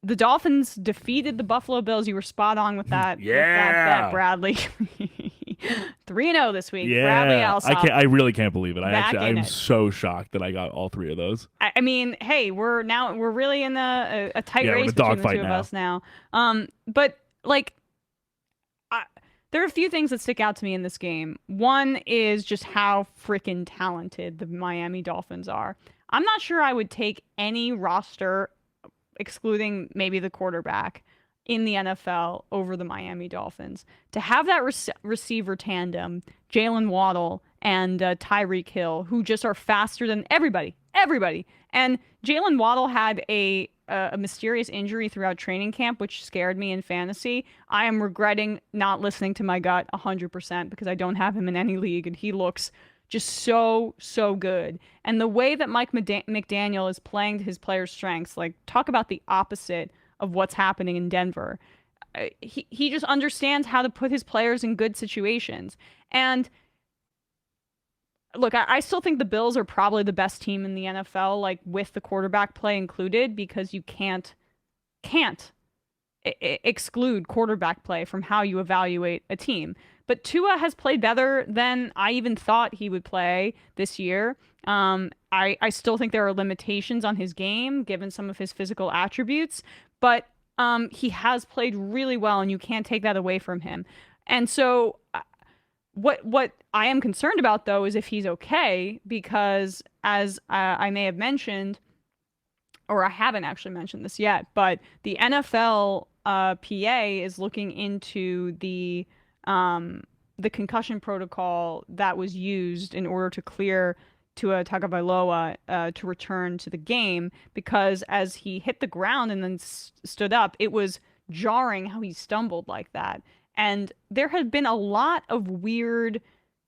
the Dolphins defeated the Buffalo Bills. You were spot on with that bet, Yeah. Bradley. 3-0 this week. Bradley Yeah. Alsop I really can't believe it. back in I'm it. so shocked that I got all three of those. I mean, hey, we're really in a tight Yeah, we're in a race between the two dogfight of now. us now. But like, there are a few things that stick out to me in this game. One is just how freaking talented the Miami Dolphins are. I'm not sure I would take any roster, excluding maybe the quarterback, in the NFL over the Miami Dolphins. To have that receiver tandem, Jalen Waddle and Tyreek Hill, who just are faster than everybody. And Jalen Waddle had a mysterious injury throughout training camp, which scared me in fantasy. I am regretting not listening to my gut 100% because I don't have him in any league, and he looks just so good. And the way that Mike McDaniel is playing to his players' strengths, like talk about the opposite of what's happening in Denver. He just understands how to put his players in good situations. And look, I still think the Bills are probably the best team in the NFL, like with the quarterback play included, because you can't exclude quarterback play from how you evaluate a team. But Tua has played better than I even thought he would play this year. I still think there are limitations on his game given some of his physical attributes, but he has played really well, and you can't take that away from him. And so, what I am concerned about though is if he's okay, because as I may have mentioned, or I haven't actually mentioned this yet, but the NFL PA is looking into the concussion protocol that was used in order to clear Tua Tagovailoa to return to the game, because as he hit the ground and then stood up, it was jarring how he stumbled like that. And there had been a lot of weird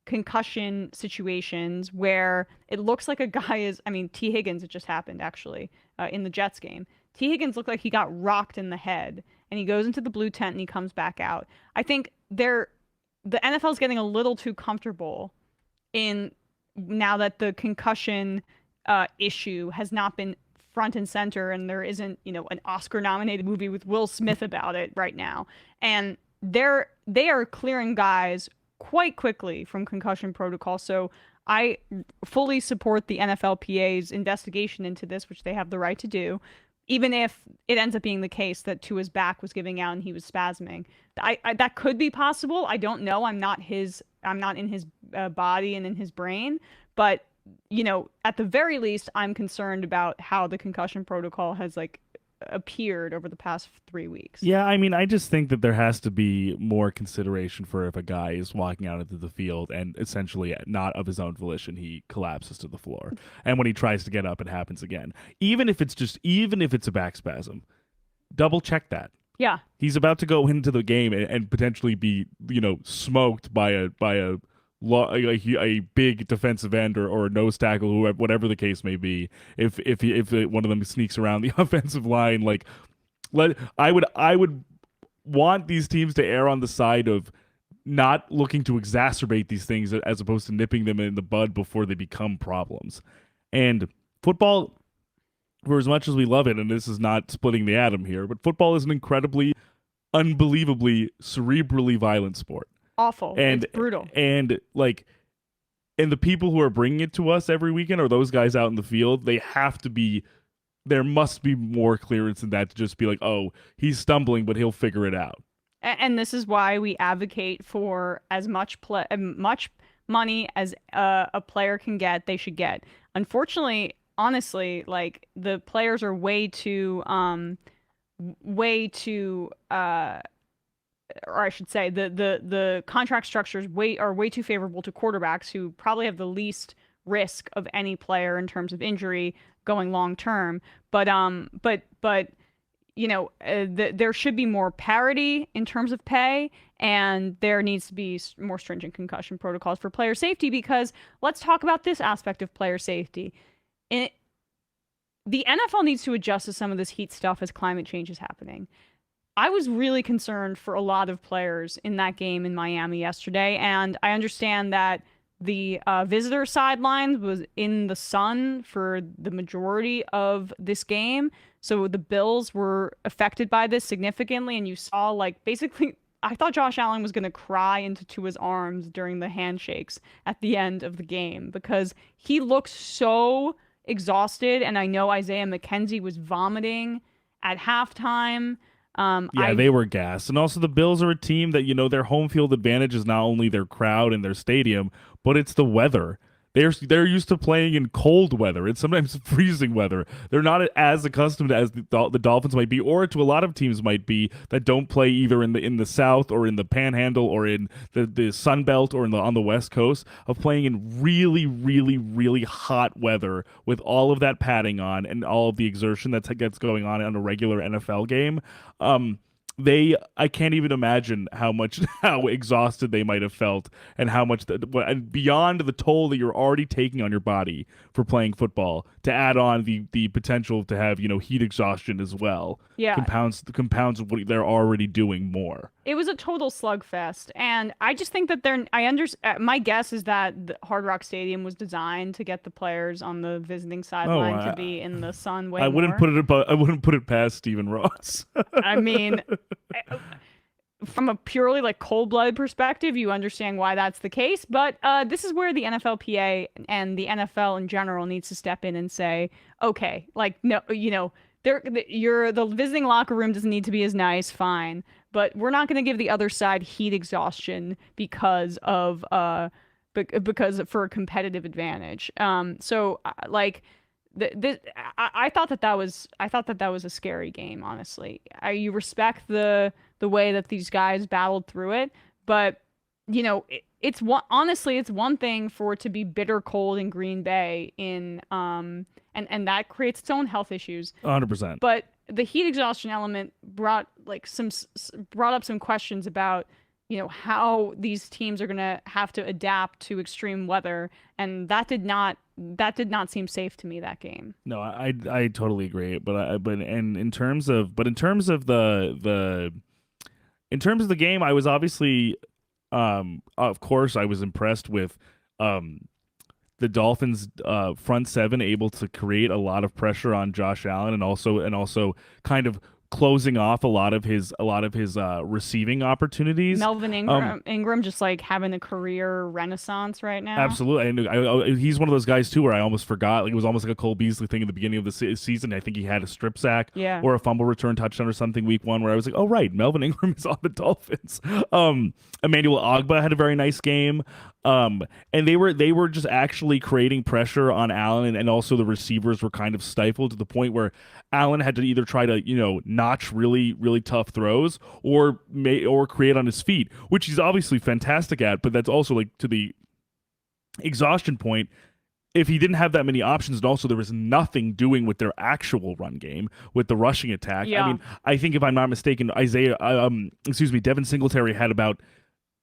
concussion situations where it looks like a guy is, I mean, T. Higgins, it just happened actually in the Jets game. T. Higgins looked like he got rocked in the head, and he goes into the blue tent and he comes back out. I think the NFL is getting a little too comfortable in now that the concussion issue has not been front and center, and there isn't, an Oscar nominated movie with Will Smith about it right now. And they are clearing guys quite quickly from concussion protocol. So I fully support the NFLPA's investigation into this, which they have the right to do, even if it ends up being the case that Tua's back was giving out and he was spasming. That could be possible. I don't know. I'm not in his body and in his brain, but at the very least, I'm concerned about how the concussion protocol has appeared over the past 3 weeks. Yeah, I mean, I just think that there has to be more consideration for if a guy is walking out into the field and essentially not of his own volition, he collapses to the floor. And when he tries to get up, it happens again. Even if it's a back spasm, double check that. Yeah. He's about to go into the game and potentially be, smoked by a big defensive end or a nose tackle, whoever, whatever the case may be. If one of them sneaks around the offensive line, I would want these teams to err on the side of not looking to exacerbate these things as opposed to nipping them in the bud before they become problems. And football, for as much as we love it, and this is not splitting the atom here, but football is an incredibly, unbelievably, cerebrally violent sport. Awful. And it's brutal. And the people who are bringing it to us every weekend are those guys out in the field. There must be more clearance in that to just be like, oh, he's stumbling, but he'll figure it out. And this is why we advocate for as much money as a player can get, they should get. Unfortunately, honestly, the players are way too or I should say the contract structures are way too favorable to quarterbacks, who probably have the least risk of any player in terms of injury going long term. But there should be more parity in terms of pay, and there needs to be more stringent concussion protocols for player safety, because let's talk about this aspect of player safety. The NFL needs to adjust to some of this heat stuff as climate change is happening. I was really concerned for a lot of players in that game in Miami yesterday, and I understand that The visitor sidelines was in the sun for the majority of this game. So the Bills were affected by this significantly. And you saw, like, basically, I thought Josh Allen was going to cry into Tua's arms during the handshakes at the end of the game because he looked so exhausted. And I know Isaiah McKenzie was vomiting at halftime. Yeah, they were gassed. And also the Bills are a team that, their home field advantage is not only their crowd and their stadium, but it's the weather. They're used to playing in cold weather. It's sometimes freezing weather. They're not as accustomed as the Dolphins might be, or to a lot of teams might be that don't play either in the South or in the Panhandle or in the Sun Belt or on the West Coast, of playing in really, really, really hot weather with all of that padding on and all of the exertion that gets going on a regular NFL game. I can't even imagine how exhausted they might have felt, and how much and beyond the toll that you're already taking on your body for playing football, to add on the potential to have heat exhaustion as well. Yeah. Compounds what they're already doing more. It was a total slugfest, and I just think that my guess is that the Hard Rock Stadium was designed to get the players on the visiting sideline to be in the sun way I wouldn't more. I wouldn't put it past Stephen Ross. I mean, from a purely like cold-blooded perspective, you understand why that's the case, but this is where the NFLPA and the NFL in general needs to step in and say, okay, like, no, the visiting locker room doesn't need to be as nice, fine, but we're not going to give the other side heat exhaustion because for a competitive advantage. Like. I thought that was a scary game, honestly. You respect the way that these guys battled through it, but it's one thing for it to be bitter cold in Green Bay and that creates its own health issues. 100%. But the heat exhaustion element brought up some questions about how these teams are going to have to adapt to extreme weather, and that did not seem safe to me, that game. No, I totally agree, in terms of the game, I was obviously of course I was impressed with the Dolphins front seven able to create a lot of pressure on Josh Allen, and also kind of closing off a lot of his receiving opportunities. Melvin Ingram just like having a career renaissance right now. Absolutely. He's one of those guys too where I almost forgot. Like, it was almost like a Cole Beasley thing in the beginning of the season. I think he had a strip sack or a fumble return touchdown or something week one, where I was like, oh right, Melvin Ingram is on the Dolphins. Emmanuel Ogbah had a very nice game. And they were just actually creating pressure on Allen, and also the receivers were kind of stifled to the point where Allen had to either try to notch really, really tough throws or create on his feet, which he's obviously fantastic at. But that's also, like, to the exhaustion point. If he didn't have that many options, and also there was nothing doing with their actual run game, with the rushing attack. Yeah. I mean, I think if I'm not mistaken, Devin Singletary had about,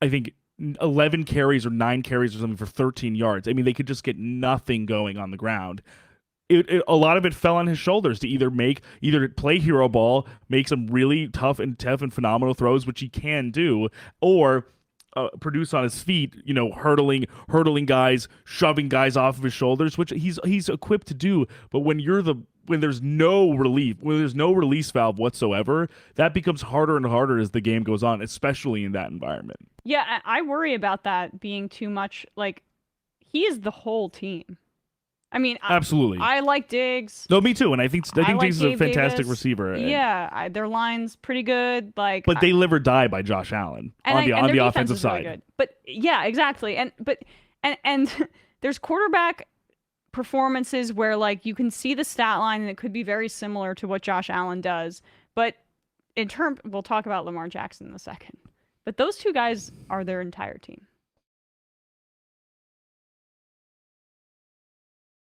I think, 11 carries or 9 carries or something for 13 yards. I mean, they could just get nothing going on the ground. A lot of it fell on his shoulders to either play hero ball, make some really tough and phenomenal throws, which he can do, or produce on his feet, hurdling guys, shoving guys off of his shoulders, which he's equipped to do. But when there's no release valve whatsoever, that becomes harder and harder as the game goes on, especially in that environment. Yeah, I worry about that being too much. Like, he is the whole team. I mean, absolutely. I like Diggs. No, me too. And I think Diggs is a fantastic Davis. receiver. Yeah, their line's pretty good. Like, but they live or die by Josh Allen on the offensive side. Really good. But yeah, exactly. And there's quarterback performances where, like, you can see the stat line and it could be very similar to what Josh Allen does. But we'll talk about Lamar Jackson in a second. But those two guys are their entire team.